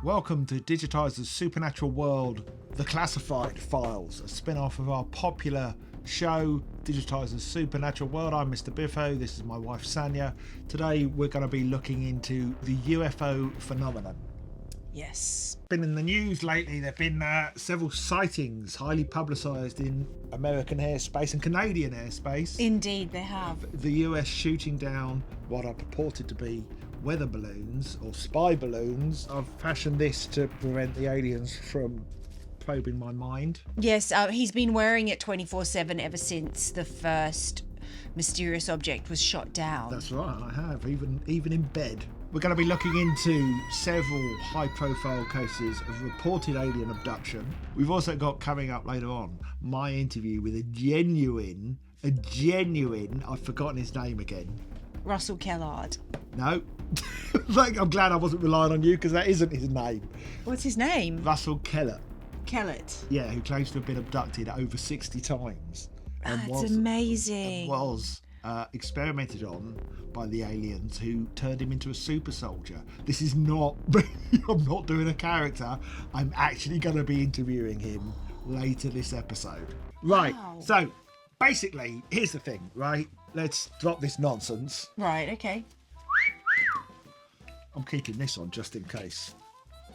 Welcome to Digitiser's Supernatural World, The Classified Files, a spin-off of our popular show, Digitiser's Supernatural World. I'm Mr Biffo, this is my wife Sanya. Today we're going to be looking into the UFO phenomenon. Yes. Been in the news lately, there have been several sightings highly publicised in American airspace and Canadian airspace. Indeed, they have. The US shooting down what are purported to be weather balloons or spy balloons. I've fashioned this to prevent the aliens from probing my mind. Yes, he's been wearing it 24/7 ever since the first mysterious object was shot down. That's right, I have, even in bed. We're going to be looking into several high-profile cases of reported alien abduction. We've also got coming up later on my interview with a genuine, I've forgotten his name again. Russell Kellett. No. I'm glad I wasn't relying on you because that isn't his name. What's his name? Russell Kellett. Kellett. Yeah, who claims to have been abducted over 60 times. And That's amazing. Was experimented on by the aliens who turned him into a super soldier. This is not, I'm not doing a character. I'm actually going to be interviewing him later this episode. Right, Wow. So basically, here's the thing, right? Let's drop this nonsense. Right, okay. I'm keeping this on just in case.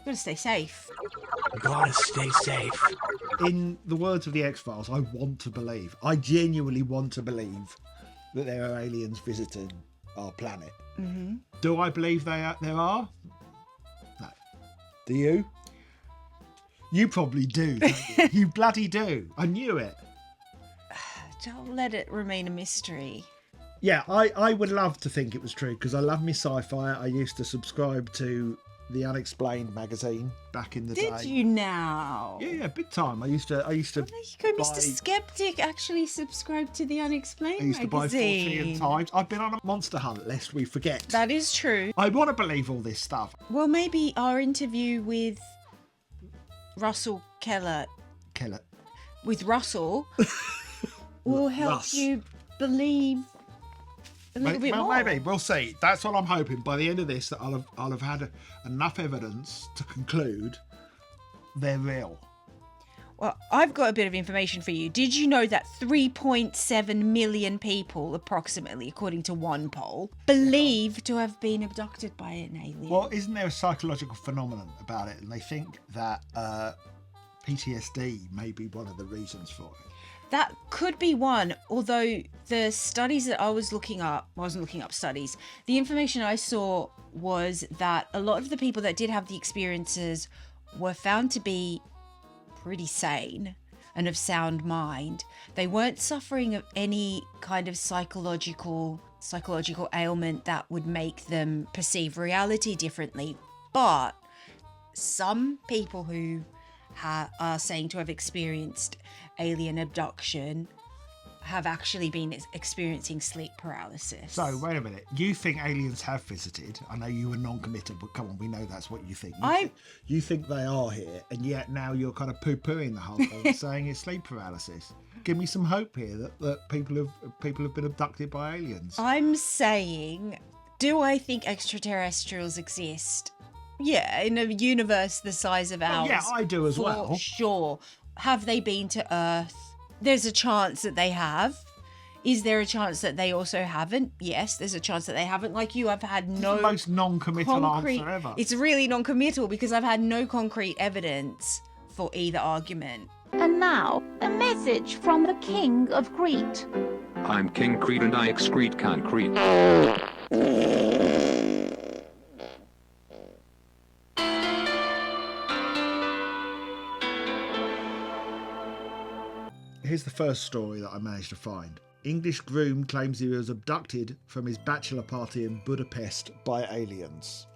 Gotta stay safe. Gotta stay safe. In the words of the X-Files, I want to believe, I genuinely want to believe that there are aliens visiting our planet. Mm-hmm. Do I believe there are? No. Do you? You probably do, don't you? You bloody do. I knew it. Don't let it remain a mystery. Yeah, I would love to think it was true because I love me sci-fi. I used to subscribe to the Unexplained magazine back in the day. Did you now? Yeah, big time. I used to. There you go, Mr. Skeptic actually subscribed to the Unexplained I used to buy magazine. 14 times. I've been on a monster hunt, lest we forget. That is true. I want to believe all this stuff. Well, maybe our interview with Russell Kellett, with Russell, will help Russ. you believe a little bit more. Maybe we'll see. That's what I'm hoping. By the end of this, that I'll have had enough evidence to conclude they're real. Well, I've got a bit of information for you. Did you know that 3.7 million people, approximately, according to one poll, believe to have been abducted by an alien? Well, isn't there a psychological phenomenon about it? And they think that PTSD may be one of the reasons for it. That could be one, although the studies that I was looking up, I wasn't looking up studies, the information I saw was that a lot of the people that did have the experiences were found to be pretty sane and of sound mind. They weren't suffering of any kind of psychological ailment that would make them perceive reality differently. But some people who are saying to have experienced alien abduction have actually been experiencing sleep paralysis. So, wait a minute. You think aliens have visited? I know you were non-committal, but come on, we know that's what you think. You think they are here, and yet now you're kind of poo-pooing the whole thing, saying it's sleep paralysis. Give me some hope here that people have been abducted by aliens. I'm saying, do I think extraterrestrials exist? Yeah, in a universe the size of ours. Yeah, I do as well. For sure. Have they been to Earth? There's a chance that they have. Is there a chance that they also haven't? Yes, there's a chance that they haven't. Like you, I've had no... It's the most non-committal concrete... answer ever. It's really non-committal because I've had no concrete evidence for either argument. And now, a message from the King of Crete. I'm King Crete and I excrete concrete. Here's the first story that I managed to find. English groom claims he was abducted from his bachelor party in Budapest by aliens.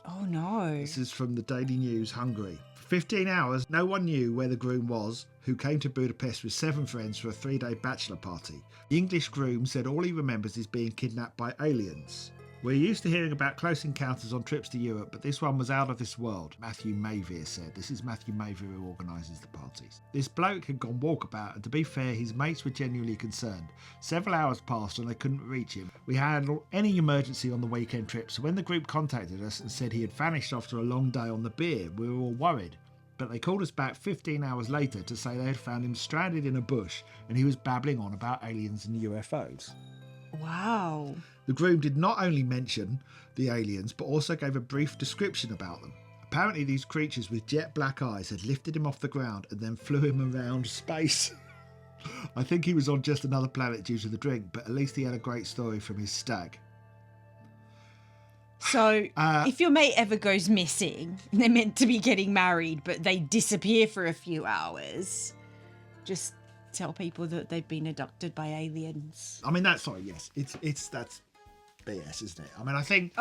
Oh no. This is from the Daily News, Hungary. For 15 hours, no one knew where the groom was, who came to Budapest with 7 friends for a 3-day bachelor party. The English groom said all he remembers is being kidnapped by aliens. We're used to hearing about close encounters on trips to Europe, but this one was out of this world, Matthew Mayveer said. This is Matthew Mayveer who organises the parties. This bloke had gone walkabout, and to be fair, his mates were genuinely concerned. Several hours passed and they couldn't reach him. We handled any emergency on the weekend trip, so when the group contacted us and said he had vanished after a long day on the beer, we were all worried. But they called us back 15 hours later to say they had found him stranded in a bush and he was babbling on about aliens and UFOs. Wow. The group did not only mention the aliens, but also gave a brief description about them. Apparently these creatures with jet black eyes had lifted him off the ground and then flew him around space. I think he was on just another planet due to the drink, but at least he had a great story from his stag. So, if your mate ever goes missing, they're meant to be getting married, but they disappear for a few hours, just tell people that they've been abducted by aliens. I mean, that's BS, isn't it? I mean, I think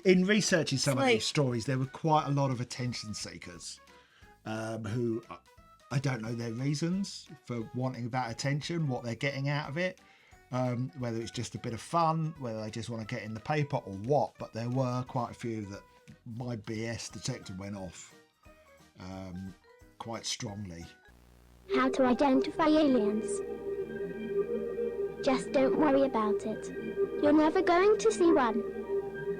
in researching some of these stories, there were quite a lot of attention seekers who, I don't know their reasons for wanting that attention, what they're getting out of it. Whether it's just a bit of fun, whether they just want to get in the paper or what, but there were quite a few that my BS detector went off quite strongly. How to identify aliens. Just don't worry about it. You're never going to see one.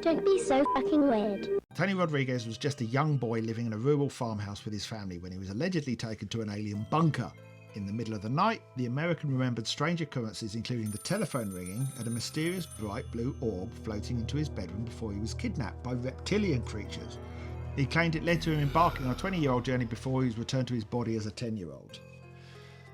Don't be so fucking weird. Tony Rodriguez was just a young boy living in a rural farmhouse with his family when he was allegedly taken to an alien bunker. In the middle of the night, the American remembered strange occurrences, including the telephone ringing and a mysterious bright blue orb floating into his bedroom before he was kidnapped by reptilian creatures. He claimed it led to him embarking on a 20-year-old journey before he was returned to his body as a 10-year-old.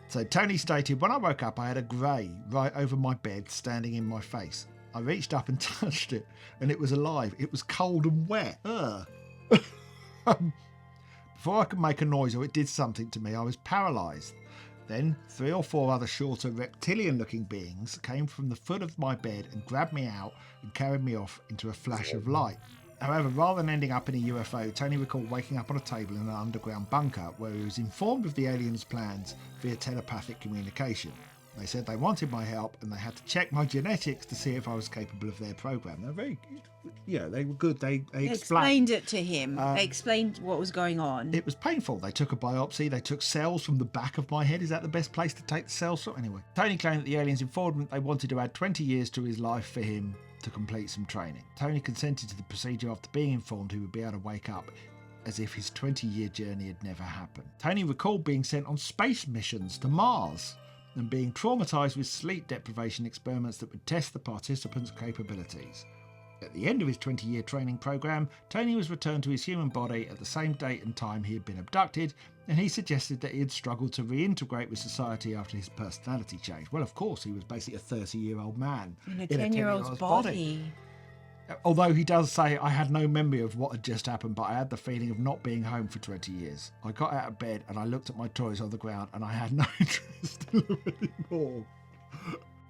So Tony stated, when I woke up, I had a grey right over my bed standing in my face. I reached up and touched it, and it was alive. It was cold and wet. Before I could make a noise or it did something to me, I was paralysed. Then 3 or 4 other shorter reptilian-looking beings came from the foot of my bed and grabbed me out and carried me off into a flash of light. However, rather than ending up in a UFO, Tony recalled waking up on a table in an underground bunker where he was informed of the aliens' plans via telepathic communication. They said they wanted my help and they had to check my genetics to see if I was capable of their program. They're very, they were good. They explained it to him. They explained what was going on. It was painful. They took a biopsy. They took cells from the back of my head. Is that the best place to take the cells from? Anyway, Tony claimed that the aliens informed him they wanted to add 20 years to his life for him to complete some training. Tony consented to the procedure after being informed he would be able to wake up as if his 20-year journey had never happened. Tony recalled being sent on space missions to Mars and being traumatised with sleep deprivation experiments that would test the participants' capabilities. At the end of his 20-year training programme, Tony was returned to his human body at the same date and time he had been abducted, and he suggested that he had struggled to reintegrate with society after his personality change. Well, of course, he was basically a 30-year-old man in a 10-year-old's body. Although he does say, I had no memory of what had just happened, but I had the feeling of not being home for 20 years. I got out of bed and I looked at my toys on the ground and I had no interest in them anymore.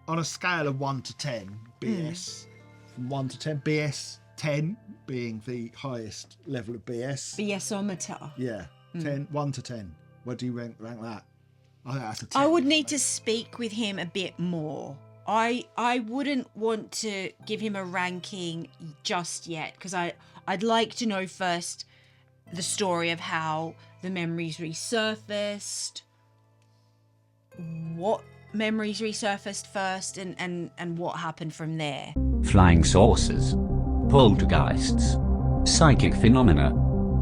On a scale of 1 to 10, BS, from 1 to 10, BS 10 being the highest level of BS. BS-ometer. Yeah, 10, 1 to 10. What do you rank that? I think that's a 10. I would need to speak with him a bit more. I wouldn't want to give him a ranking just yet because I'd like to know first the story of how the memories resurfaced, what memories resurfaced first, and what happened from there. Flying saucers, poltergeists, psychic phenomena.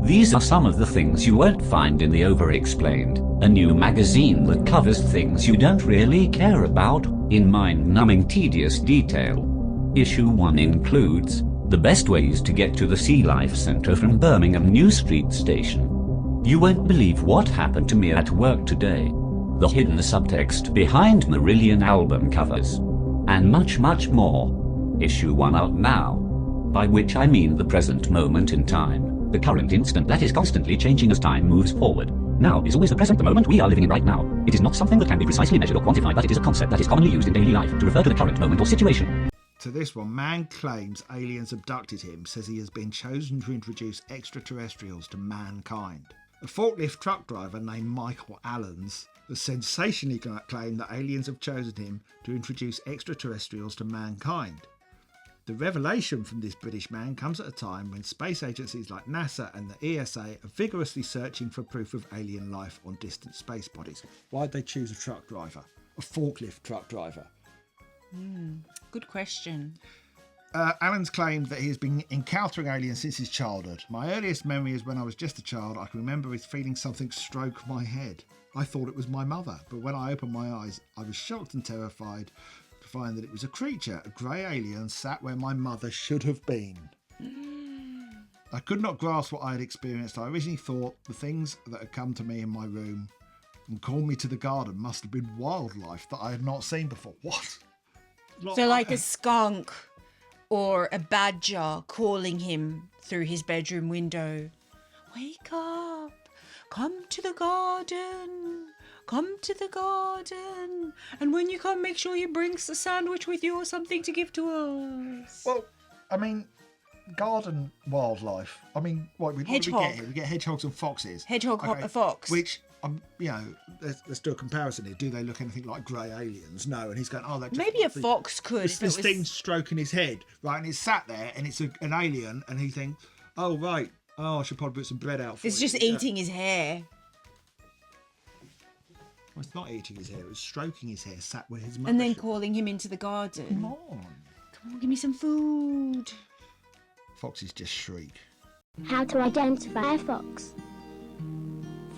These are some of the things you won't find in the Over-Explained, a new magazine that covers things you don't really care about, in mind-numbing tedious detail. Issue 1 includes the best ways to get to the Sea Life Centre from Birmingham New Street Station. You won't believe what happened to me at work today. The hidden subtext behind Marillion album covers. And much, much more. Issue 1 out now. By which I mean the present moment in time. The current instant that is constantly changing as time moves forward. Now is always the present, the moment we are living in right now. It is not something that can be precisely measured or quantified, but it is a concept that is commonly used in daily life to refer to the current moment or situation. To this one, man claims aliens abducted him, says he has been chosen to introduce extraterrestrials to mankind. A forklift truck driver named Michael Allens has sensationally claimed that aliens have chosen him to introduce extraterrestrials to mankind. The revelation from this British man comes at a time when space agencies like NASA and the ESA are vigorously searching for proof of alien life on distant space bodies. Why'd they choose a truck driver? A forklift truck driver? Good question. Alan's claimed that he has been encountering aliens since his childhood. My earliest memory is when I was just a child. I can remember feeling something stroke my head. I thought it was my mother, but when I opened my eyes, I was shocked and terrified to find that it was a creature, a grey alien, sat where my mother should have been. I could not grasp what I had experienced. I originally thought the things that had come to me in my room and called me to the garden must have been wildlife that I had not seen before. What? So like a skunk or a badger calling him through his bedroom window. Wake up, come to the garden, come to the garden. And when you come, make sure you bring a sandwich with you or something to give to us. Well, I mean, garden wildlife. I mean, what do we get here? We get hedgehogs and foxes. Hedgehog, a fox. Which, you know, let's do a comparison here. Do they look anything like grey aliens? No. And he's going, oh, that. Maybe a fox could. This thing's stroking his head, right? And it's sat there, and it's an alien, and he thinks, oh right, oh, I should probably put some bread out for It's you. just eating his hair. Well, it's not eating his hair; it's stroking his hair, sat where his mother. And then should. calling him into the garden. Come on, Give me some food. foxes just shriek. How to identify a fox.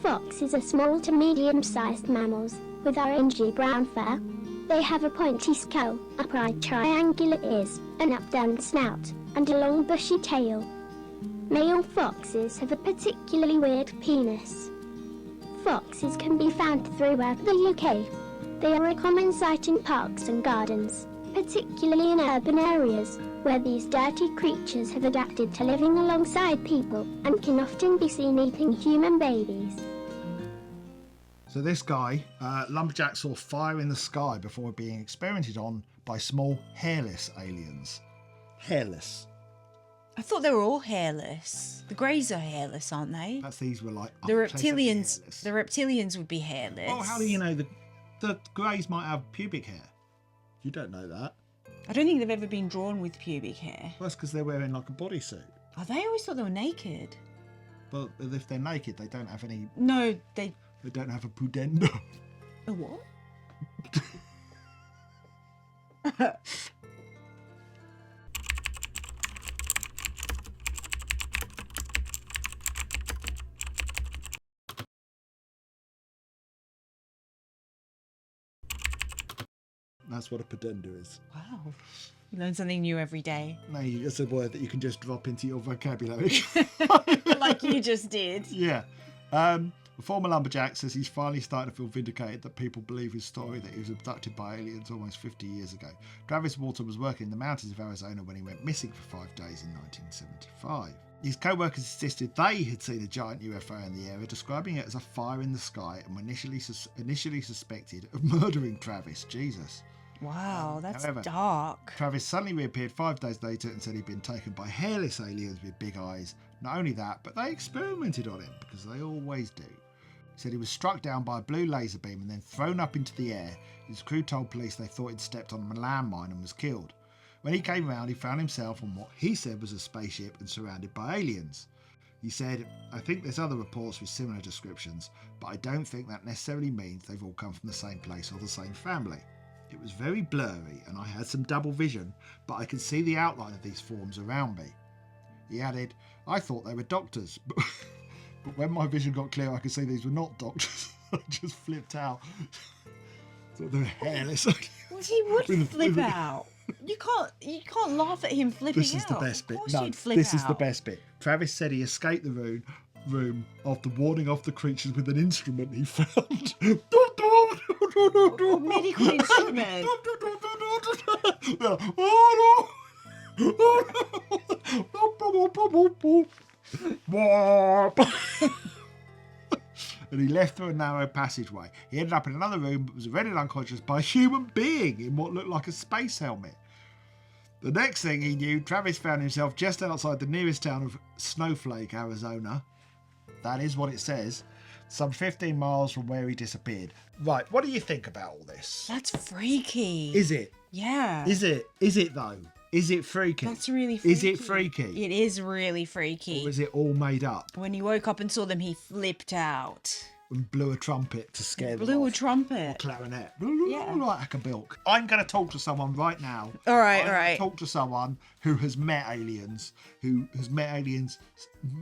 Foxes are small to medium-sized mammals with orangey brown fur. They have a pointy skull, upright triangular ears, an upturned snout, and a long bushy tail. Male foxes have a particularly weird penis. Foxes can be found throughout the UK. They are a common sight in parks and gardens, particularly in urban areas, where these dirty creatures have adapted to living alongside people and can often be seen eating human babies. So this guy, lumberjack, saw fire in the sky before being experimented on by small hairless aliens. Hairless. I thought they were all hairless. The greys are hairless, aren't they? That's these were like The reptilians. The reptilians would be hairless. Oh, how do you know the greys might have pubic hair? You don't know that. I don't think they've ever been drawn with pubic hair. Well, that's because they're wearing like a bodysuit. Oh, they always thought they were naked. But if they're naked, they don't have any. No, they. They don't have a pudenda. A what? That's what a pudenda is. Wow. You learn something new every day. No, it's a word that you can just drop into your vocabulary. Like you just did. Yeah. The former lumberjack says he's finally starting to feel vindicated that people believe his story that he was abducted by aliens almost 50 years ago. Travis Walton was working in the mountains of Arizona when he went missing for 5 days in 1975. His co-workers insisted they had seen a giant UFO in the area, describing it as a fire in the sky, and were initially suspected of murdering Travis. Jesus. Wow, that's However, dark. Travis suddenly reappeared 5 days later and said he'd been taken by hairless aliens with big eyes. Not only that, but they experimented on him, because they always do. He said he was struck down by a blue laser beam and then thrown up into the air. His crew told police they thought he'd stepped on a landmine and was killed. When he came around, he found himself on what he said was a spaceship and surrounded by aliens. He said, I think there's other reports with similar descriptions, but I don't think that necessarily means they've all come from the same place or the same family. It was very blurry and I had some double vision, but I could see the outline of these forms around me. He added, I thought they were doctors, but when my vision got clear, I could see these were not doctors. I just flipped out. Thought they were hairless. Well, he would flip out. You can't laugh at him flipping out. This is the best bit. Of course No, you'd flip this is out. the best bit. Travis said he escaped the room after warding off the creatures with an instrument he found. A medical instrument. And he left through a narrow passageway. He ended up in another room but was rendered unconscious by a human being in what looked like a space helmet. The next thing he knew, Travis found himself just outside the nearest town of Snowflake, Arizona. That is what it says. Some 15 miles from where he disappeared. Right, what do you think about all this? That's freaky. Is it? Yeah. Is it? Is it though? Is it freaky? That's really freaky. Is it freaky? It is really freaky. Or is it all made up? When he woke up and saw them, he flipped out. And blew a trumpet to scare them Blew a off. trumpet. Clarinet. Yeah. Like a bilk. I'm going to talk to someone right now. All right, I'm all right. Talk to someone who has met aliens, who has met aliens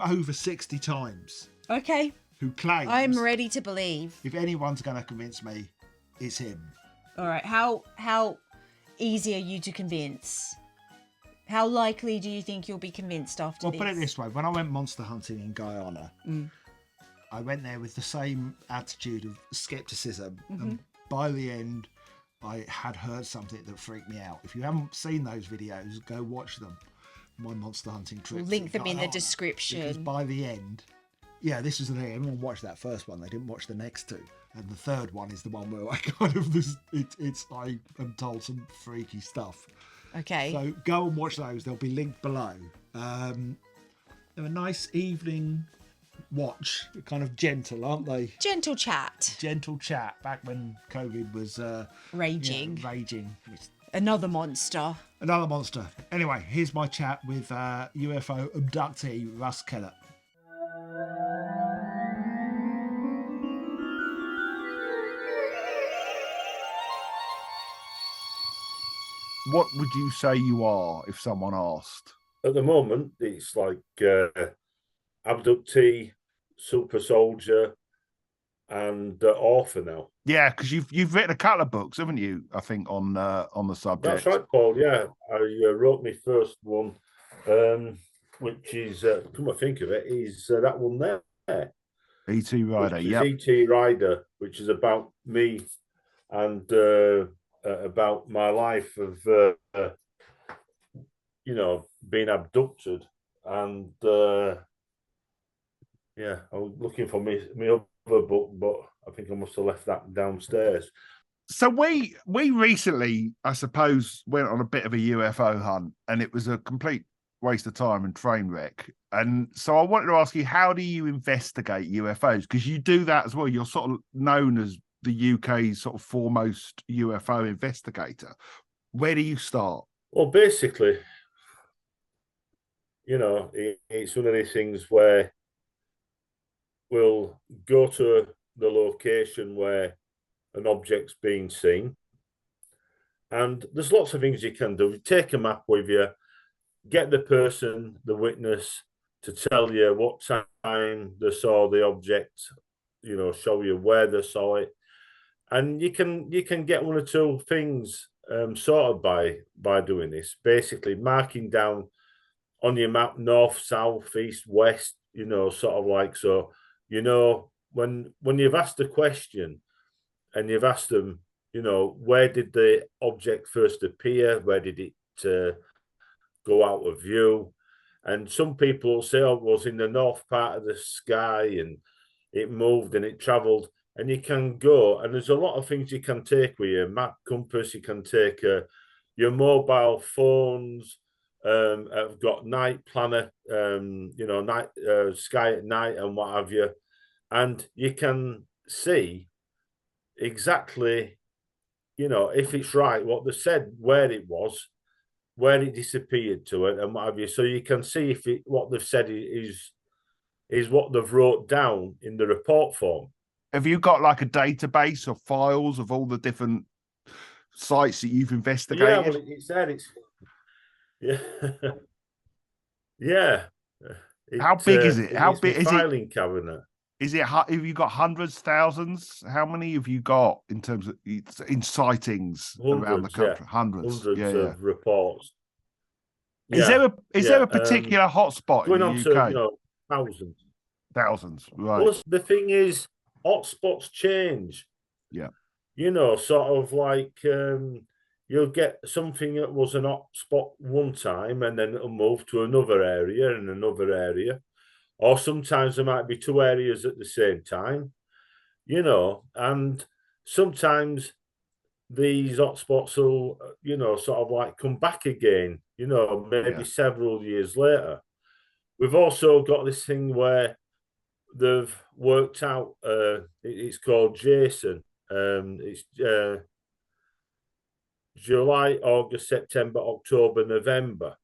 over 60 times, Okay. who claims. I'm ready to believe. If anyone's going to convince me, it's him. All right. How easy are you to convince? How likely do you think you'll be convinced after Well, this? put it this way. When I went monster hunting in Guyana, I went there with the same attitude of skepticism. And by the end, I had heard something that freaked me out. If you haven't seen those videos, go watch them. My monster hunting trip. We'll link them in the description. Because by the end, yeah, this is the thing. Everyone watched that first one. They didn't watch the next two. And the third one is the one where I kind of I am told some freaky stuff. Okay. So go and watch those. They'll be linked below. They're a nice evening watch. Kind of gentle, aren't they? Gentle chat. Gentle chat. Back when COVID was Raging. yeah, raging. Another monster. Another monster. Anyway, here's my chat with UFO abductee Russ Kellett. What would you say you are if someone asked? At the moment, it's like abductee, super soldier, and author now. Yeah, because you've written a couple of books, haven't you? I think on the subject. That's right, Paul. Yeah, I wrote my first one, which is, come to think of it, is that one there. E.T. Rider, yeah. E.T. Rider, which is about me and about my life of, being abducted. And, yeah, I was looking for my other book, but I think I must have left that downstairs. So we recently, I suppose, went on a bit of a UFO hunt, and it was a complete waste of time and train wreck. And so I wanted to ask you, how do you investigate UFOs? Because you do that as well. You're sort of known as the UK's sort of foremost UFO investigator. Where do you start? Well, basically, it's one of these things where we'll go to the location where an object's being seen, and there's lots of things you can do. You take a map with you, get the person, the witness, to tell you what time they saw the object, show you where they saw it, and you can get one or two things sorted by doing this. Basically, marking down on your map north, south, east, west, sort of like so. When you've asked a question and you've asked them, where did the object first appear? Where did it go out of view? And some people will say, oh, it was in the north part of the sky and it moved and it travelled. And you can go, and there's a lot of things you can take with your map, compass. You can take your mobile phones. Have got night planner, night sky at night and what have you, and you can see exactly, if it's right what they said, where it was, where it disappeared to it, and what have you. So you can see if what they've said is what they've wrote down in the report form. Have you got like a database of files of all the different sites that you've investigated? Yeah, well, it's there. It's yeah, yeah. How big is it? How big is it? Filing cabinet. Is it? Have you got hundreds, thousands? How many have you got in terms of in sightings around the country? Yeah. Hundreds of reports. Is there a particular hotspot in the UK? Thousands. Thousands, right? Well, the thing is, hotspots change. Yeah. Sort of like you'll get something that was an hotspot one time, and then it'll move to another area and another area. Or sometimes there might be two areas at the same time, and sometimes these hotspots will, sort of like come back again, maybe several years later. We've also got this thing where they've worked out, it's called Jason. It's July, August, September, October, November.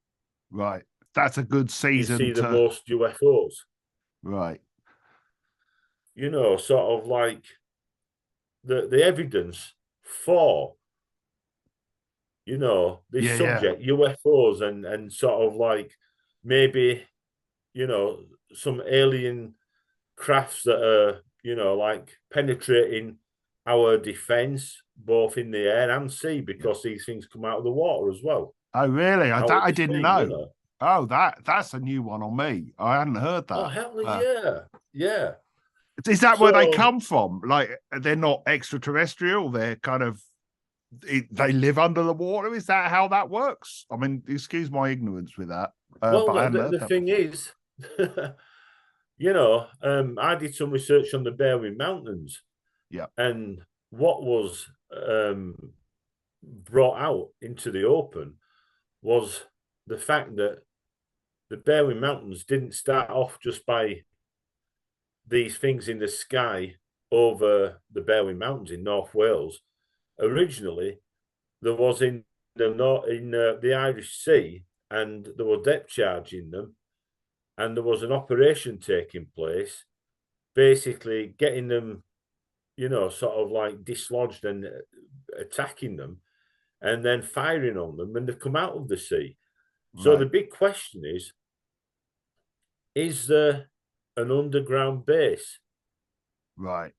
Right. That's a good You season see the to. most UFOs. Right. You know, sort of like the evidence for, you know, this Yeah, yeah. subject, UFOs, and sort of like maybe, you know, some alien crafts that are, you know, like penetrating our defense, both in the air and sea, because these things come out of the water as well. Oh, really? Out That of I the didn't sea, you know. know. Oh, that's a new one on me. I hadn't heard Oh, that. hell yeah. Yeah. Is that where they So, come from? Like they're not extraterrestrial. They're kind of they live under the water. Is that how that works? I mean, excuse my ignorance with that, well, but I hadn't the, heard the that thing before. is, you know, I did some research on the Berwyn Mountains, Yeah, and what was brought out into the open was the fact that the Berwyn Mountains didn't start off just by these things in the sky over the Berwyn Mountains in North Wales. Originally, there was in the Irish Sea, and there were depth charge in them, and there was an operation taking place, basically getting them, you know, sort of like dislodged and attacking them, and then firing on them when they come out of the sea. So right, the big question is there an underground base? right.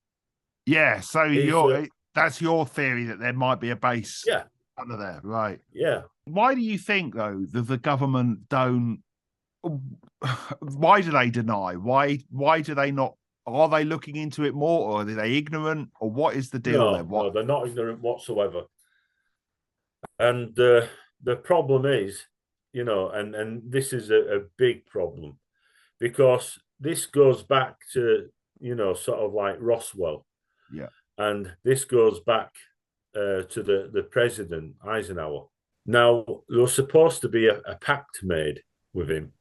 Yeah. So Is there, that's your theory that there might be a base yeah, under there, right? yeah. Why do you think though that the government don't? Why do they deny? Why do they not? Are they looking into it more, or are they ignorant, or what is the deal there? No, What? no, they're not ignorant whatsoever. And the problem is, you know, and this is a big problem, because this goes back to, you know, sort of like Roswell, Yeah, and this goes back to the president Eisenhower. Now there was supposed to be a pact made with him,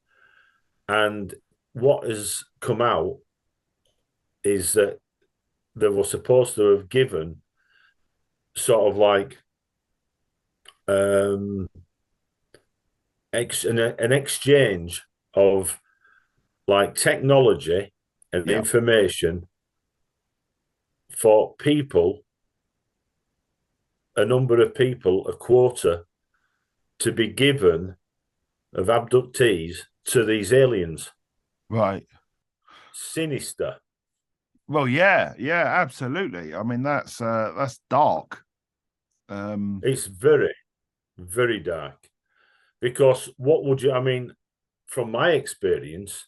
and what has come out is that they were supposed to have given sort of like an exchange of like technology and yeah, information for people, a number of people, a quota to be given of abductees to these aliens. right. Sinister. Well, yeah, yeah, absolutely. I mean, that's dark. It's very, very dark. Because what would you, I mean, from my experience,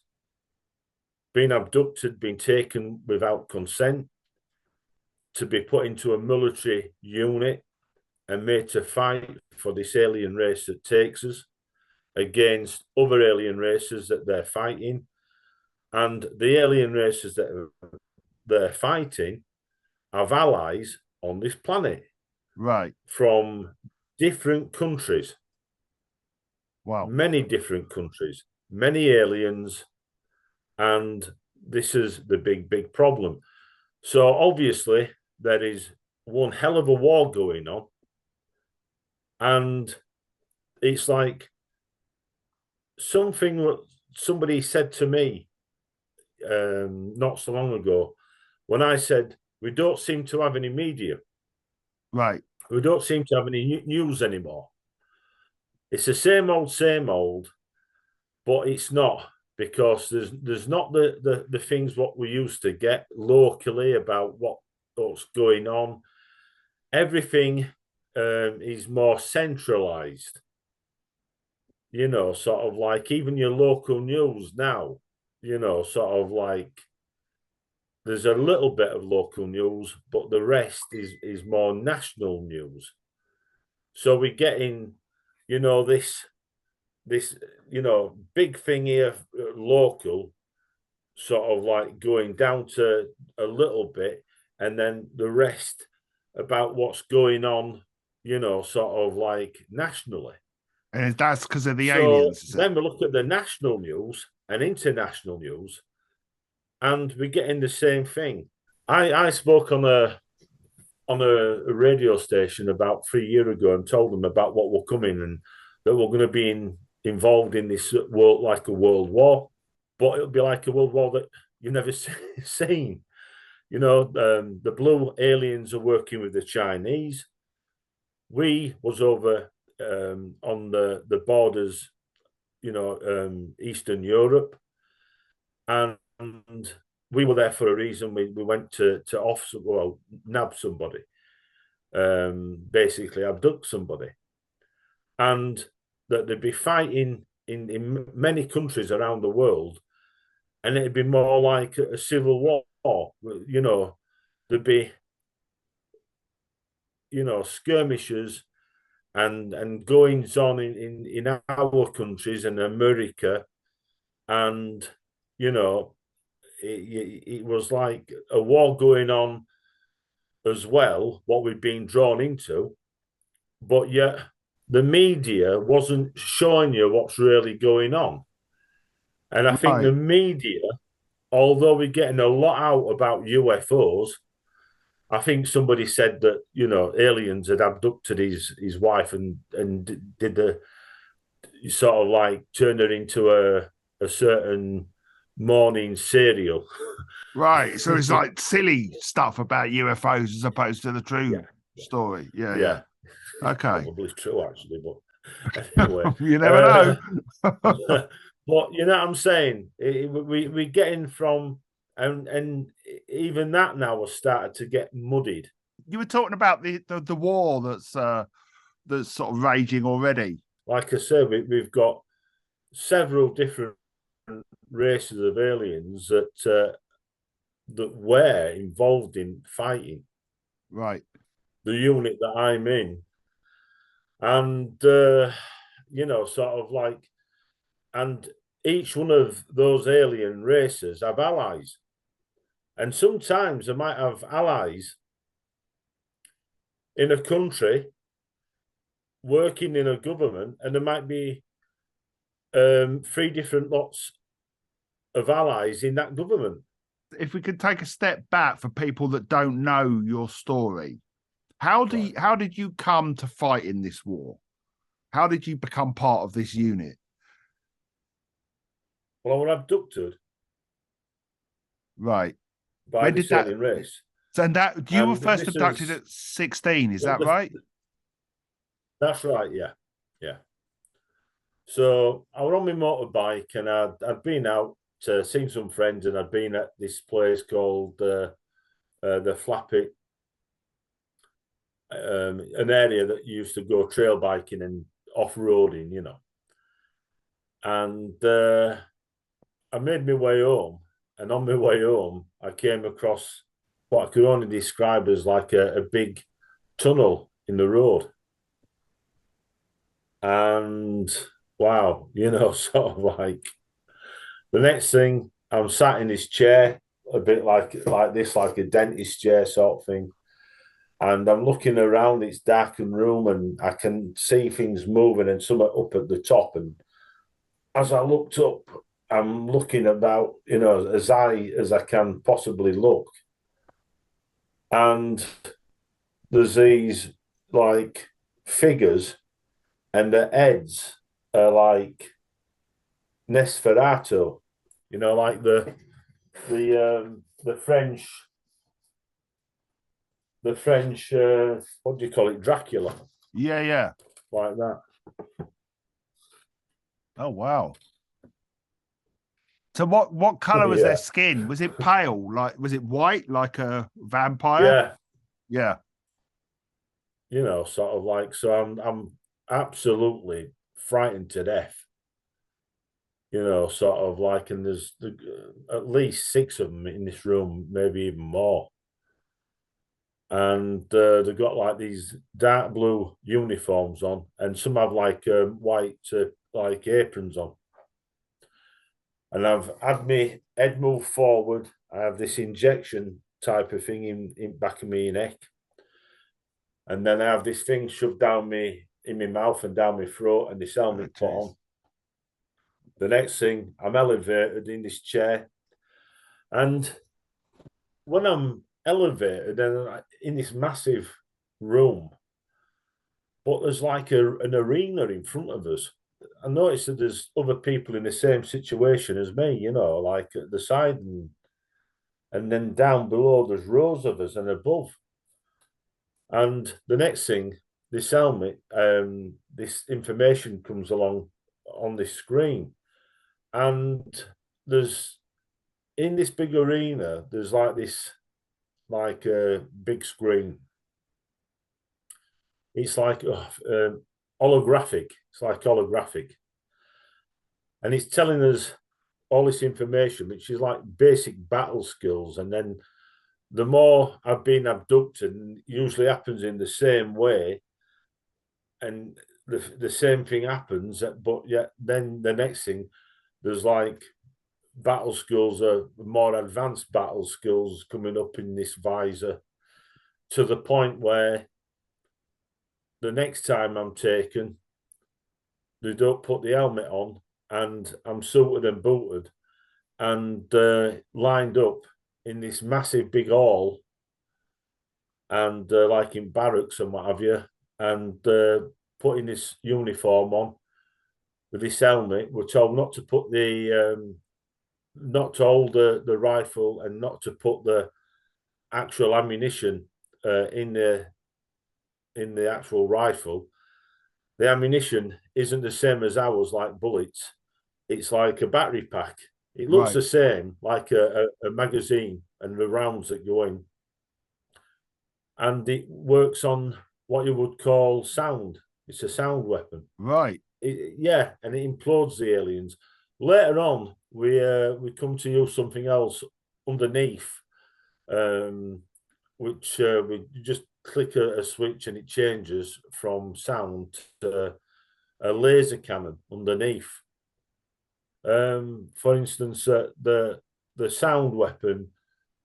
being abducted, being taken without consent, to be put into a military unit and made to fight for this alien race that takes us against other alien races that they're fighting. And the alien races that they're fighting have allies on this planet right. from different countries. Wow. Many different countries, many aliens, and this is the big problem. So obviously there is one hell of a war going on, and it's like something somebody said to me not so long ago, when I said we don't seem to have any media, Right. we don't seem to have any news anymore. It's the same old, but it's not, because there's not the things what we used to get locally about what's going on. Everything is more centralized. You know, sort of like even your local news now, you know, sort of like there's a little bit of local news, but the rest is more national news. So we're getting, you know, this you know, big thing here local, sort of like going down to a little bit, and then the rest about what's going on, you know, sort of like nationally. And that's because of the So aliens, is it? then we look at the national news and international news, and we're getting the same thing. I spoke on on a radio station about 3 years ago and told them about what were coming and that we're going to be involved in this world, like a world war, but it'll be like a world war that you've never seen. You know, the blue aliens are working with the Chinese. We was over on the borders, you know, Eastern Europe, and we were there for a reason. We went to nab somebody, basically abduct somebody, and that they'd be fighting in many countries around the world, and it'd be more like a civil war. You know, there'd be, you know, skirmishes and goings on in our countries and America, and you know, it was like a war going on as well, what we'd been drawn into, but yet the media wasn't showing you what's really going on. And I think the media, although we're getting a lot out about UFOs, I think somebody said that, you know, aliens had abducted his wife and did the sort of like turned her into a certain morning cereal. Right. So it's like silly stuff about UFOs as opposed to the true story. Yeah. Okay. Probably true, actually, but anyway. You never know. But you know what I'm saying? We're getting from, and even that now has started to get muddied. You were talking about the war that's sort of raging already. Like I said, we've got several different races of aliens that were involved in fighting. Right. The unit that I'm in, and you know, sort of like, and each one of those alien races have allies, and sometimes they might have allies in a country working in a government, and there might be 3 different lots of allies in that government. If we could take a step back for people that don't know your story, how did you come to fight in this war? How did you become part of this unit? Well, I was abducted. Right. By the alien race. So that you were first abducted at 16, is that right? That's right, yeah. So I was on my motorbike and I'd been out to see some friends, and I'd been at this place called the Flappy, an area that used to go trail biking and off-roading, you know. And I made my way home, and on my way home, I came across what I could only describe as like a big tunnel in the road. And wow, you know, sort of like the next thing, I'm sat in this chair, a bit like this, like a dentist chair sort of thing. And I'm looking around, it's darkened room, and I can see things moving and some are up at the top. And as I looked up, I'm looking about, you know, as high as I can possibly look. And there's these like figures, and their heads are like Nosferatu, you know, like the French, what do you call it, Dracula? Yeah. Like that. Oh wow. So what color was their skin? Was it pale? Like, was it white like a vampire? Yeah. You know, sort of like, so I'm absolutely frightened to death. You know, sort of like, and there's at least 6 of them in this room, maybe even more. And they've got like these dark blue uniforms on, and some have like white like aprons on. And I've had my head moved forward. I have this injection type of thing in back of my neck. And then I have this thing shoved down me in my mouth and down my throat, and this helmet put on. The next thing, I'm elevated in this chair. And when I'm elevated and in this massive room, but there's like an arena in front of us. I noticed that there's other people in the same situation as me, you know, like at the side, and then down below there's rows of us, and above. And the next thing, this helmet, this information comes along on this screen, and there's in this big arena, there's like this, like a big screen. It's like holographic. It's like holographic, and it's telling us all this information, which is like basic battle skills. And then the more I've been abducted, and it usually happens in the same way, and the same thing happens, but yet then the next thing, there's like battle skills, more advanced battle skills coming up in this visor, to the point where the next time I'm taken, they don't put the helmet on, and I'm suited and booted and lined up in this massive big hall, and like in barracks and what have you, and putting this uniform on with this helmet. We're told not to put not to hold the rifle, and not to put the actual ammunition in the actual rifle. The ammunition isn't the same as ours, like bullets. It's like a battery pack. It looks the same, like a magazine and the rounds that go in. And it works on what you would call sound. It's a sound weapon. Right. Yeah, and it implodes the aliens. Later on, we come to use something else underneath, which we just click a switch and it changes from sound to a laser cannon underneath. For instance, the sound weapon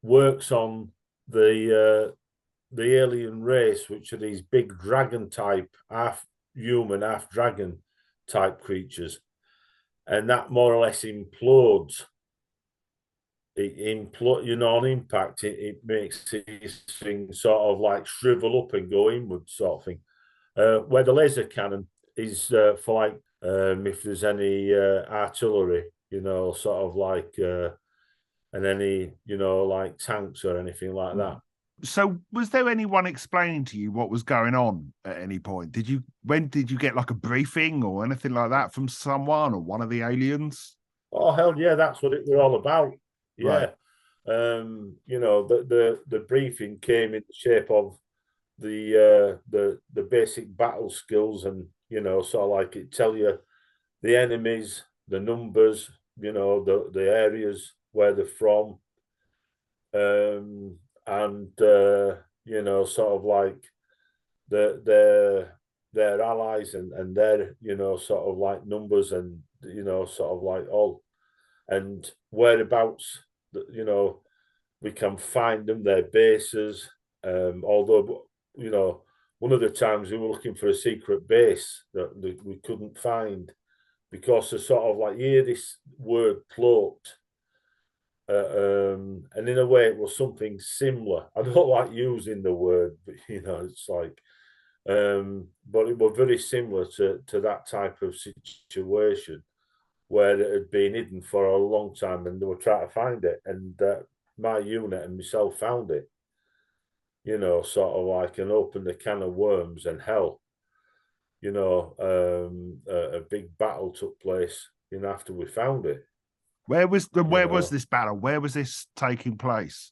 works on the alien race, which are these big dragon type, half human, half dragon type creatures, and that more or less implodes. You know, on impact, it makes this thing sort of like shrivel up and go inward, sort of thing. Where the laser cannon is for like if there's any artillery, you know, sort of like and any, you know, like tanks or anything like that. So was there anyone explaining to you what was going on at any point? When did you get like a briefing or anything like that from someone or one of the aliens? Oh hell yeah, that's what we're all about. Yeah. Right. You know, the briefing came in the shape of the basic battle skills, and you know, sort of like it tell you the enemies, the numbers, you know, the areas where they're from, and you know, sort of like their allies, and their, you know, sort of like numbers, and you know, sort of like all, and whereabouts, you know, we can find them, their bases. Although, you know, one of the times we were looking for a secret base that we couldn't find, because they sort of like, you hear this word cloaked. And in a way, it was something similar. I don't like using the word, but you know, it's like, but it was very similar to that type of situation, where it had been hidden for a long time, and they were trying to find it. And my unit and myself found it, you know, sort of like, and opened a can of worms and hell. You know, a big battle took place, you know, after we found it. Where was this battle? Where was this taking place?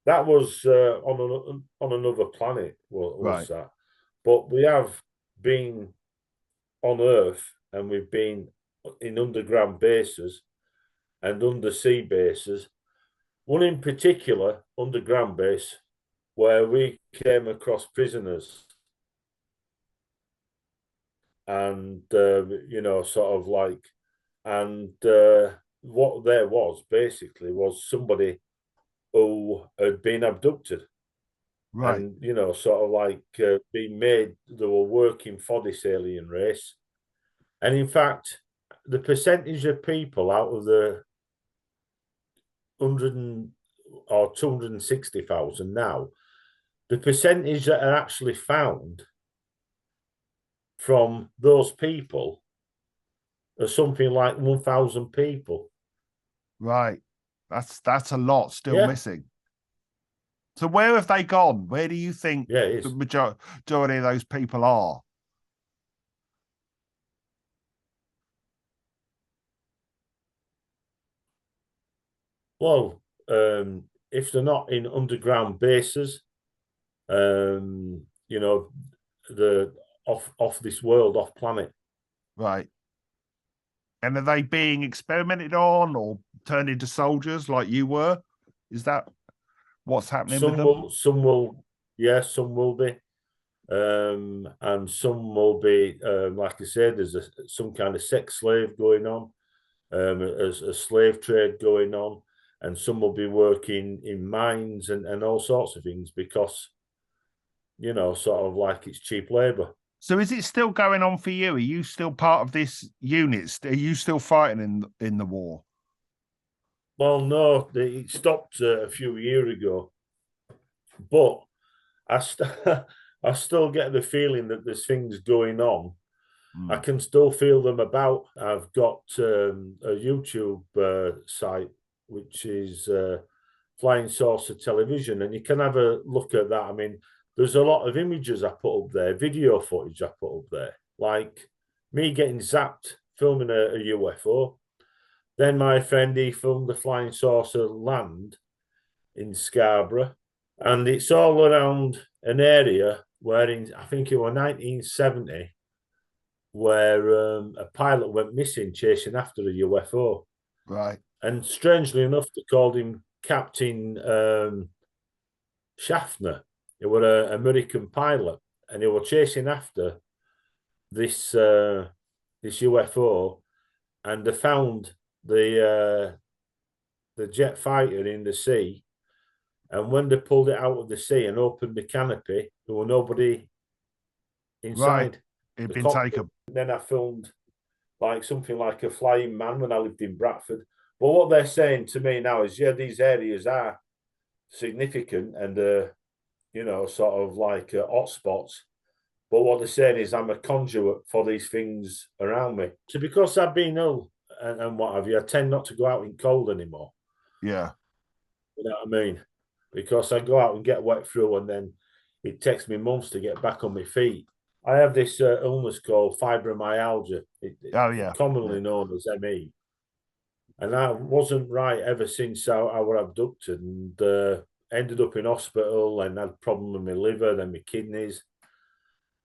That was on another planet. Was Right. that? But we have been on Earth, and we've been in underground bases and undersea bases. One in particular, underground base, where we came across prisoners, and you know, sort of like, and what there was basically was somebody who had been abducted, Right. and you know, sort of like being made, they were working for this alien race. And in fact, the percentage of people out of the or 260,000 now. The percentage that are actually found from those people are something like 1,000 people. Right. That's a lot still Yeah. missing. So where have they gone? Where do you think Yeah, it the is. majority of those people are? Well, if they're not in underground bases, you know, the off this world, off planet. Right. And are they being experimented on or turned into soldiers like you were? Is that what's happening with them? Some will, yeah, some will be. And some will be, like I said, there's some kind of sex slave going on, a slave trade going on, and some will be working in mines and all sorts of things because, you know, sort of like it's cheap labor. So is it still going on for you? Are you still part of this unit? Are you still fighting in the war? Well, no, it stopped a few years ago, but I, I still get the feeling that there's things going on. I can still feel them about. I've got a YouTube site, which is Flying Saucer Television, and you can have a look at that. I mean, there's a lot of images I put up there, video footage I put up there, like me getting zapped filming a UFO. Then my friend, he filmed the flying saucer land in Scarborough, and it's all around an area where I think it was 1970, where a pilot went missing chasing after a UFO. Right. And strangely enough, they called him Captain Schaffner. He was an American pilot, and he was chasing after this this UFO, and they found the jet fighter in the sea. And when they pulled it out of the sea and opened the canopy, there was nobody inside. Right. It'd been taken. Then I filmed like something like a flying man when I lived in Bradford. But what they're saying to me now is, yeah, these areas are significant and you know, sort of like hotspots. But what they're saying is I'm a conduit for these things around me. So because I've been ill and what have you, I tend not to go out in cold anymore. Yeah. You know what I mean? Because I go out and get wet through, and then it takes me months to get back on my feet. I have this illness called fibromyalgia, commonly known as ME. And I wasn't right ever since I was abducted, and ended up in hospital and had a problem with my liver, then my kidneys.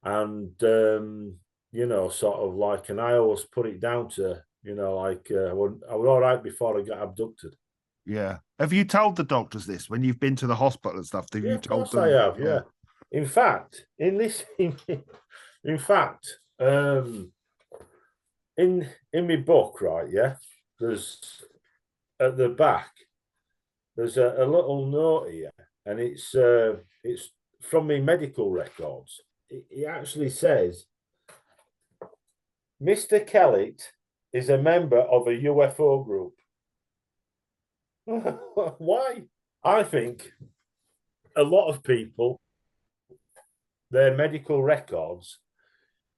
And, you know, sort of like, and I always put it down to, you know, like I was all right before I got abducted. Yeah. Have you told the doctors this when you've been to the hospital and stuff? Have you told them? I have, yeah. In fact, in my book, right, yeah, there's at the back, there's a little note here, and it's from my medical records. It actually says, Mr. Kellett is a member of a UFO group. Why? I think a lot of people, their medical records,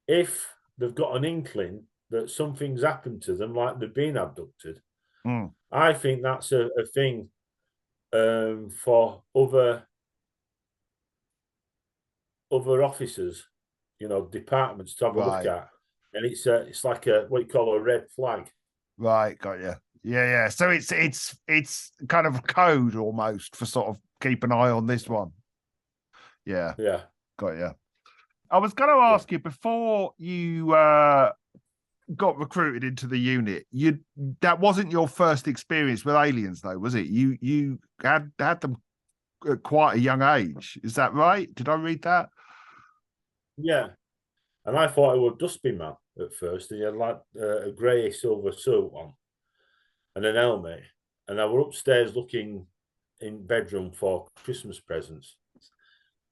if they've got an inkling that something's happened to them, like they've been abducted, I think that's a thing for other officers, you know, departments to have a look at. And it's like what you call a red flag. Right, got you. Yeah. So it's kind of a code almost for sort of keep an eye on this one. Yeah. Got you. I was going to ask you before you got recruited into the unit. That wasn't your first experience with aliens, though, was it? You had them at quite a young age. Is that right? Did I read that? Yeah. And I thought it was Dustbin Man at first. He had like a grey silver suit on and an helmet. And I were upstairs looking in bedroom for Christmas presents.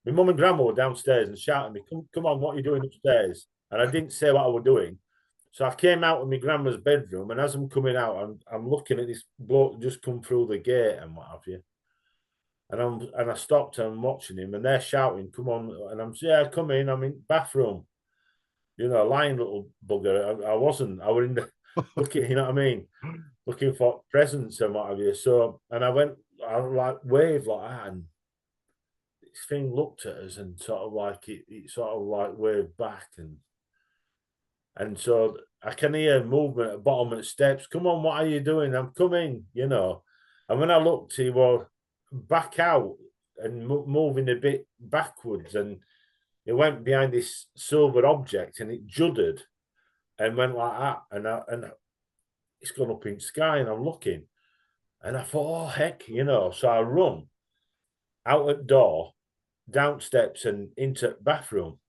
My mum and grandma were downstairs and shouting at me, come on, what are you doing upstairs? And I didn't say what I was doing. So I came out of my grandma's bedroom, and as I'm coming out, I'm looking at this bloke just come through the gate and what have you. And I stopped and I'm watching him, and they're shouting, "Come on!" And I'm saying, "Yeah, come in. I'm in bathroom." You know, lying little bugger. I wasn't. I was in the looking. You know what I mean? Looking for presents and what have you. So, and I like waved like that, and this thing looked at us and sort of like it sort of like waved back, and so I can hear movement at the bottom of the steps. "Come on, what are you doing?" "I'm coming," you know. And when I looked, he was back out and moving a bit backwards, and it went behind this silver object, and it juddered and went like that, and it's gone up in the sky, and I'm looking, and I thought, "Oh heck," you know. So I run out at door, down steps, and into the bathroom,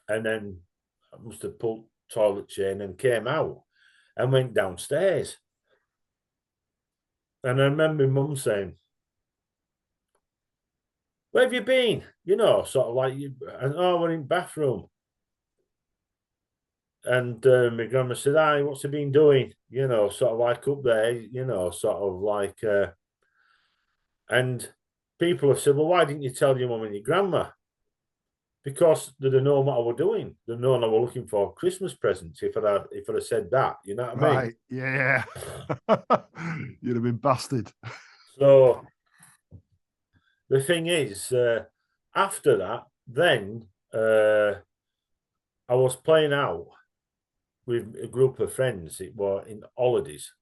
and then I must have pulled toilet chain and came out and went downstairs. And I remember Mum saying, "Where have you been?" You know, sort of like, and "Oh, we're in bathroom." And my grandma said, "Aye, what's he been doing?" You know, sort of like up there, you know, sort of like, and people have said, "Well, why didn't you tell your mum and your grandma?" Because they'd have known what I was doing. They'd have known I was looking for Christmas presents if I'd have said that. You know what I mean? Right. Yeah. You'd have been busted. So the thing is, after that, then I was playing out with a group of friends. It was in holidays,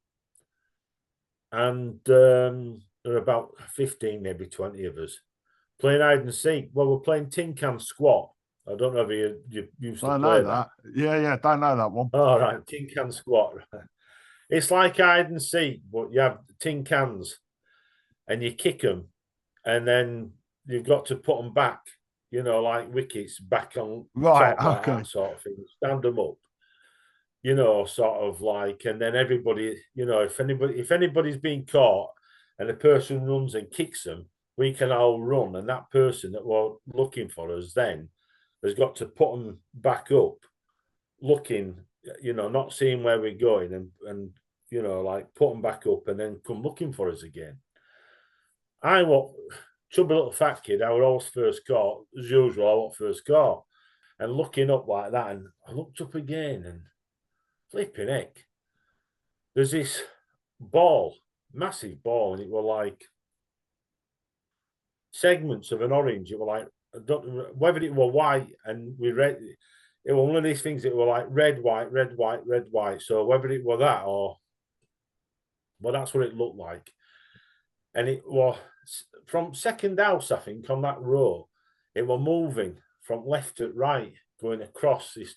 and there were about 15, maybe 20 of us playing hide and seek. Well, we're playing tin can squat. I don't know if you used to I play know that. Yeah, don't know that one. All right, tin can squat. It's like hide and seek, but you have tin cans and you kick them, and then you've got to put them back, you know, like wickets back on Right. top, like Okay. that sort of thing. Stand them up, you know, sort of like, and then everybody, you know, if anybody's been caught and the person runs and kicks them, we can all run, and that person that was looking for us then has got to put them back up, looking, you know, not seeing where we're going, and you know, like put them back up and then come looking for us again. I was chubby little fat kid. I was always first caught, as usual. I was first caught, and looking up like that, and I looked up again, and flipping heck, there's this ball, massive ball, and it were like segments of an orange. It were like, I don't, whether it were white and we read it was one of these things that were like red, white, red, white, red, white. So whether it were that or, well, that's what it looked like. And it was from second house, I think, on that row, it was moving from left to right, going across this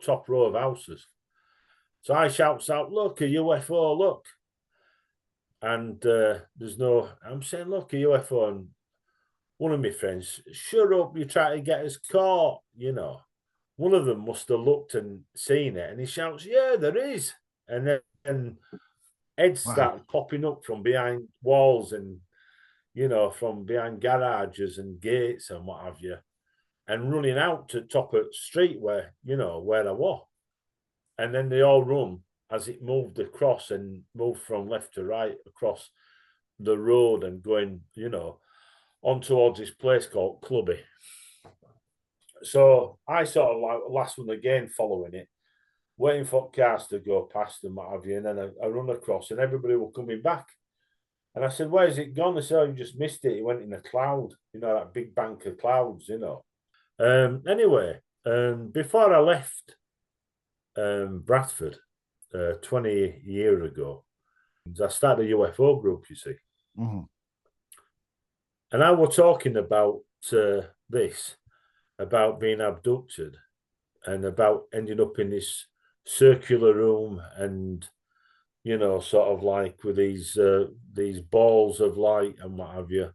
top row of houses. So I shouts out, "Look, a UFO, look." And there's no, I'm saying, "Look, a UFO." And one of my friends, "Shut up, you try to get us caught," you know. One of them must have looked and seen it, and he shouts, "Yeah, there is." And then heads start popping up from behind walls and, you know, from behind garages and gates and what have you, and running out to top of the street where, you know, where I was. And then they all run as it moved across and moved from left to right across the road and going, you know, on towards this place called Clubby. So I sort of like last one again, following it, waiting for cars to go past and what have you. And then I run across and everybody were coming back. And I said, "Where's it gone?" They said, "Oh, you just missed it. It went in a cloud, you know, that big bank of clouds, you know." Anyway, before I left Bradford 20 years ago, I started a UFO group, you see. Mm-hmm. And I was talking about this, about being abducted and about ending up in this circular room and, you know, sort of like with these balls of light and what have you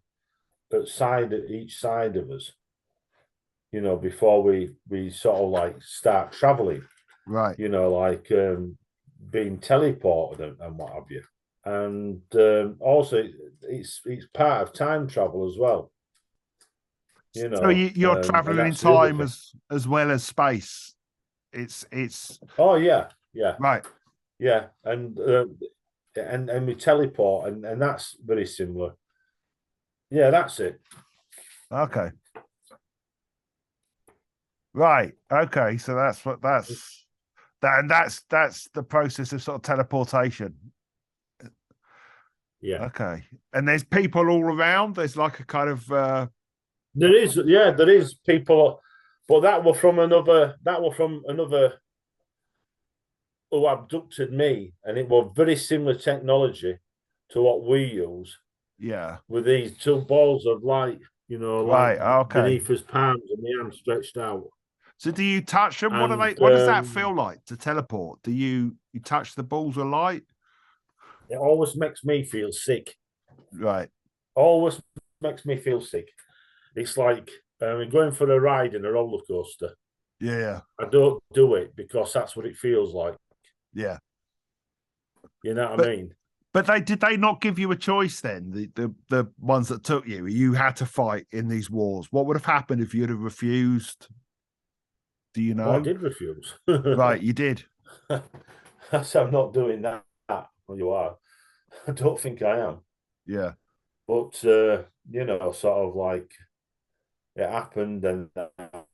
at each side of us, you know, before we sort of like start traveling, Right. you know, like being teleported and what have you. And also it's part of time travel as well. You know, So you're and traveling in that's the other time thing. as well as space. It's Oh yeah, right. and we teleport, and that's very similar. Yeah, that's it. Okay. Right. Okay. So that's what and that's the process of sort of teleportation. Yeah. Okay. And there's people all around. There's like a kind of There is people, but that were from another who abducted me, and it was very similar technology to what we use yeah. with these two balls of light, you know, Right. like Okay. beneath his palms and the hand stretched out. So do you touch them? What do And they? What does that feel like to teleport? Do you touch the balls of light? it always makes me feel sick. Right. Always makes me feel sick. It's like going for a ride in a roller coaster. Yeah. I don't do it because that's what it feels like. Yeah. You know what But I mean? but did they not give you a choice then? The ones that took you, you had to fight in these wars. What would have happened if you'd have refused? Do you Well, I know? did refuse. Right, you did. I'm not doing that. Well, you are. I don't think I am. Yeah. But you know, sort of like it happened, and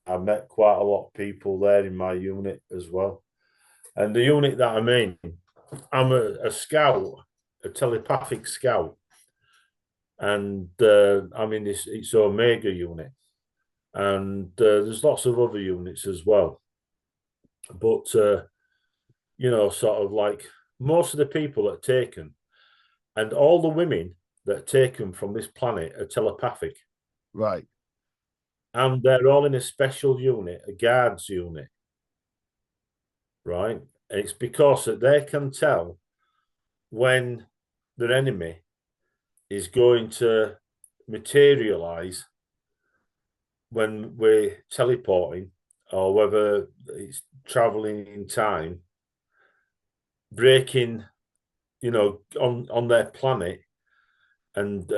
I met quite a lot of people there in my unit as well. And the unit that I'm in, I'm a scout, a telepathic scout, and I'm in this it's Omega unit, and there's lots of other units as well. But you know, sort of like most of the people that are taken, and all the women that are taken from this planet are telepathic. Right. And they're all in a special unit, a guards unit, right? And it's because that they can tell when their enemy is going to materialize when we're teleporting, or whether it's traveling in time, breaking, you know, on their planet, and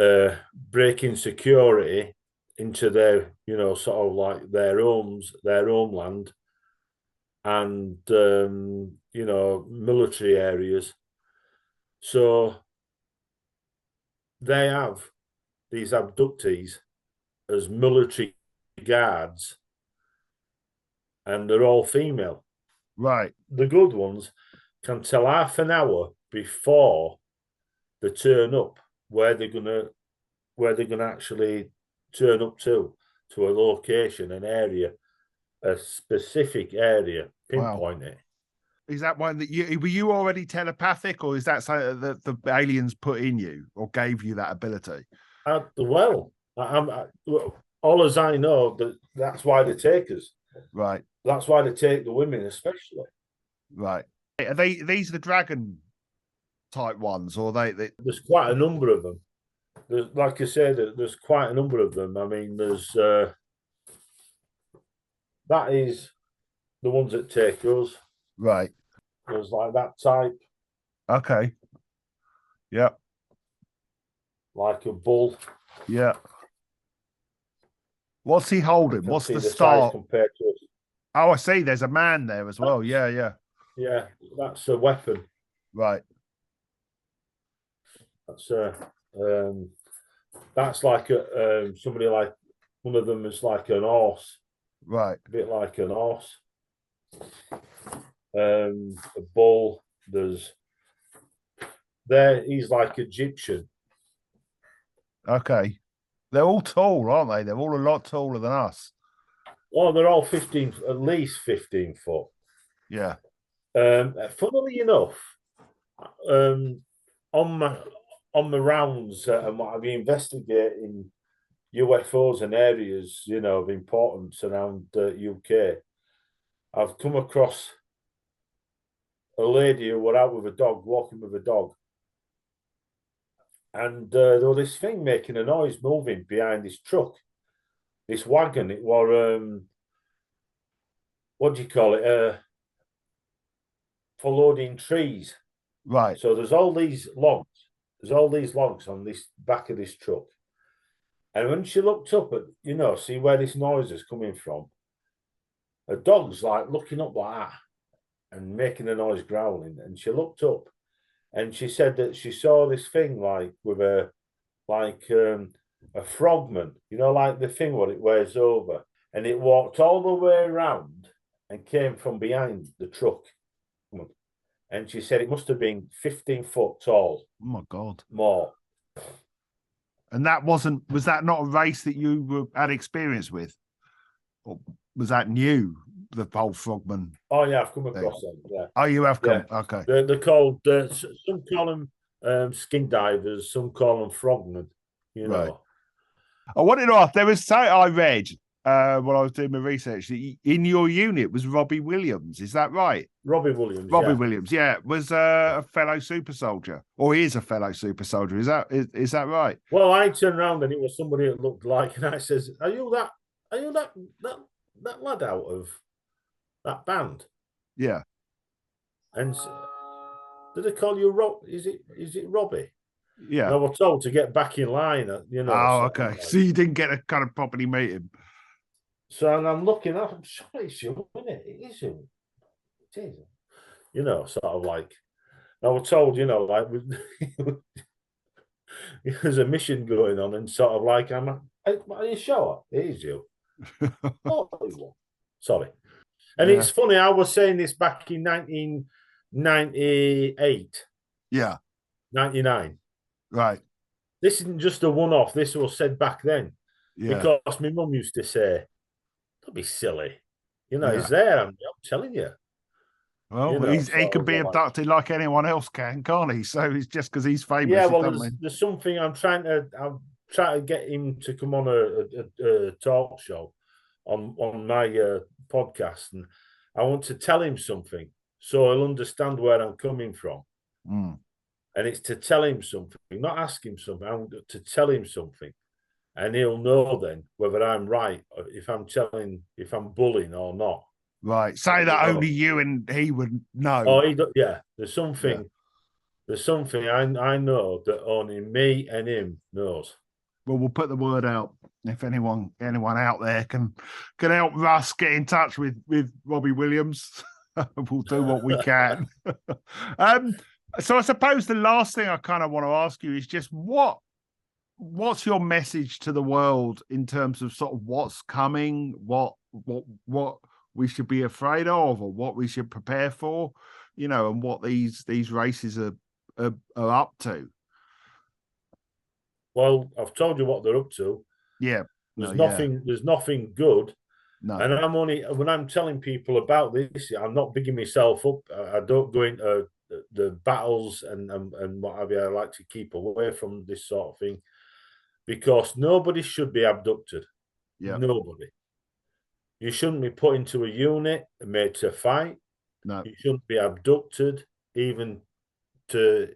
breaking security into their, you know, sort of like their homes, their homeland, and you know, military areas. So they have these abductees as military guards, and they're all female. Right. The good ones can tell half an hour before they turn up where they're gonna actually turn up to a location, an area, a specific area, Wow. pinpoint it. Is that one that you were you already telepathic, or is that something that the aliens put in you or gave you that ability? All as I know, that's why they take us. Right. That's why they take the women, especially. Right. Are these the dragon type ones, or they There's quite a number of them. There's, like I said, there's quite a number of them. I mean, there's that is the ones that take us. right. There's like that type, Okay. Yeah. like a bull. Yeah. What's he You holding? can What's see the the size star? compared to us. Oh, I see. There's a man there as well. Yeah, yeah. Yeah, that's a weapon. Right. That's like somebody like one of them is like an horse, Right. a bit like an horse. A bull. He's like Egyptian. Okay. They're all tall, aren't they? They're all a lot taller than us. Oh, they're all 15, at least 15 foot. Yeah. Funnily enough, on my rounds and what I've been investigating UFOs and areas, you know, of importance around UK, I've come across a lady who were out with a dog, walking with a dog, and there was this thing making a noise, moving behind this truck, this wagon. It was what do you call it? For loading trees. Right. So there's all these logs. There's all these logs on this back of this truck. And when she looked up at, you know, see where this noise is coming from, a dog's like looking up like that and making a noise, growling. And she looked up and she said that she saw this thing like with a, like a frogman, you know, like the thing what it wears over, and it walked all the way around and came from behind the truck. And she said it must have been 15 foot tall. Oh my God. More. And was that not a race that you had experience with? Or was that new, the whole frogman? Oh, yeah, I've come across them. Yeah. Oh, you have come? Yeah. Okay. They're called, some call them skin divers, some call them frogmen, you know. Right. I wanted to ask, there was something I read when I was doing my research, that in your unit was Robbie Williams. Is that right? Robbie Williams. Robbie Williams, yeah, was a fellow super soldier, or he is a fellow super soldier. Is that right? Well, I turned around and it was somebody that looked like, and I says, "Are you that lad out of that band?" Yeah. And did they call you Is it Robbie? Yeah. And I was told to get back in line, you know. Oh, okay. So you didn't get to kind of properly meet him. So and I'm looking up, I'm sure it's you, isn't it? It is you. It is. You know, sort of like, I was told, you know, like, there's a mission going on, and sort of like, are you sure? It is you. Oh, sorry. And Yeah. it's funny, I was saying this back in 1998. Yeah. 99. Right. This isn't just a one-off. This was said back then. Yeah. Because my mum used to say, "Don't be silly. You know, Yeah. he's there. I'm telling you." Well, You know, he could be abducted like anyone else can't he? So it's just because he's famous. Yeah, well, there's something I'm trying to get him to come on a talk show on my podcast, and I want to tell him something so he'll understand where I'm coming from. Mm. And it's to tell him something, not ask him something. I want to tell him something, and he'll know then whether I'm right, or if I'm bullying or not. Right. Say that only you and he would know. Oh, there's something. Yeah. There's something I know that only me and him knows. Well, we'll put the word out. If anyone out there can help Russ get in touch with Robbie Williams, we'll do what we can. So I suppose the last thing I kind of want to ask you is just what's your message to the world in terms of sort of what's coming, what we should be afraid of, or what we should prepare for, you know, and what these races are up to. Well, I've told you what they're up to. Yeah. There's nothing good. No. And when I'm telling people about this, I'm not bigging myself up. I don't go into the battles and what have you. I like to keep away from this sort of thing, because nobody should be abducted. Yeah. Nobody. You shouldn't be put into a unit and made to fight. No. You shouldn't be abducted, even to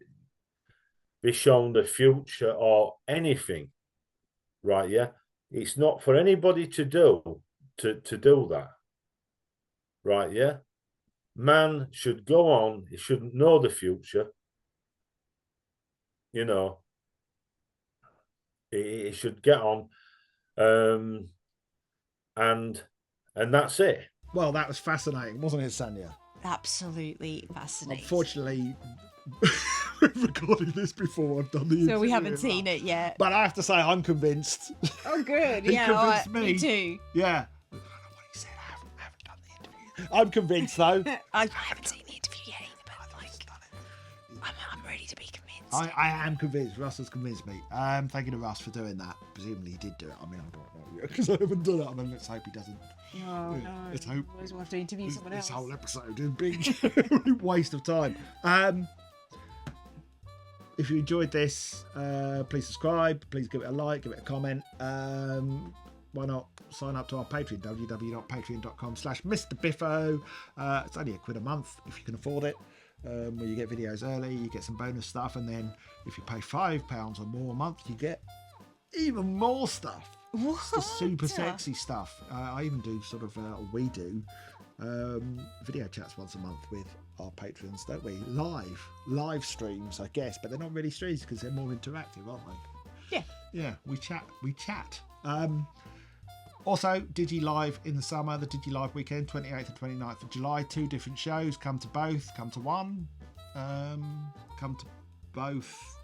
be shown the future or anything. Right, yeah? It's not for anybody to do that. Right, yeah? Man should go on. He shouldn't know the future. You know. He should get on. And that's it. Well, that was fascinating, wasn't it, Sanya? Absolutely fascinating. Unfortunately, we've recorded this before I've done the interview. So we haven't seen it yet. But I have to say, I'm convinced. Oh, good. He Yeah, convinced me. me too. Yeah. I don't know what he said. I haven't done the interview. I'm convinced, though. I haven't seen the interview yet either, but like, I'm ready to be convinced. I am convinced. Russ has convinced me. Thank you to Russ for doing that. Presumably he did do it. I mean, I don't know yet because I haven't done it. I mean, let's hope he doesn't. Oh, no. Let's hope. Always want to interview someone else. This whole episode is a big waste of time. If you enjoyed this, please subscribe. Please give it a like, give it a comment. Why not sign up to our Patreon, www.patreon.com/Mr Biffo. It's only £1 a month if you can afford it. Where you get videos early, you get some bonus stuff, and then if you pay £5 or more a month, you get even more stuff. What? It's the super sexy stuff. I even do sort of, we do video chats once a month with our patrons, don't we? Live streams, I guess, but they're not really streams because they're more interactive, aren't they? Yeah, we chat. Also, DigiLive in the summer, the DigiLive weekend, 28th and 29th of July, 2 different shows. Come to both, come to one, come to both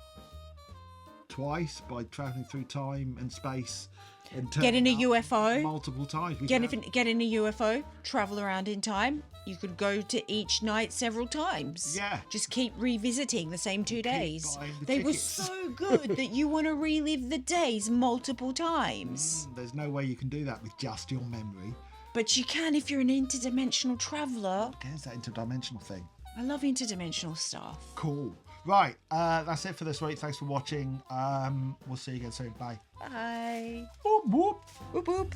twice by traveling through time and space and Get in a turning up UFO. multiple times. We Get can- in a UFO, travel around in time. You could go to each night several times. Yeah. Just keep revisiting the same 2 days. buying the They were tickets. so good that you want to relive the days multiple times. There's no way you can do that with just your memory. But you can if you're an interdimensional traveller. There's that interdimensional thing. I love interdimensional stuff. Cool. Right, that's it for this week. Thanks for watching. We'll see you again soon. Bye. Bye. Whoop, whoop. Whoop whoop.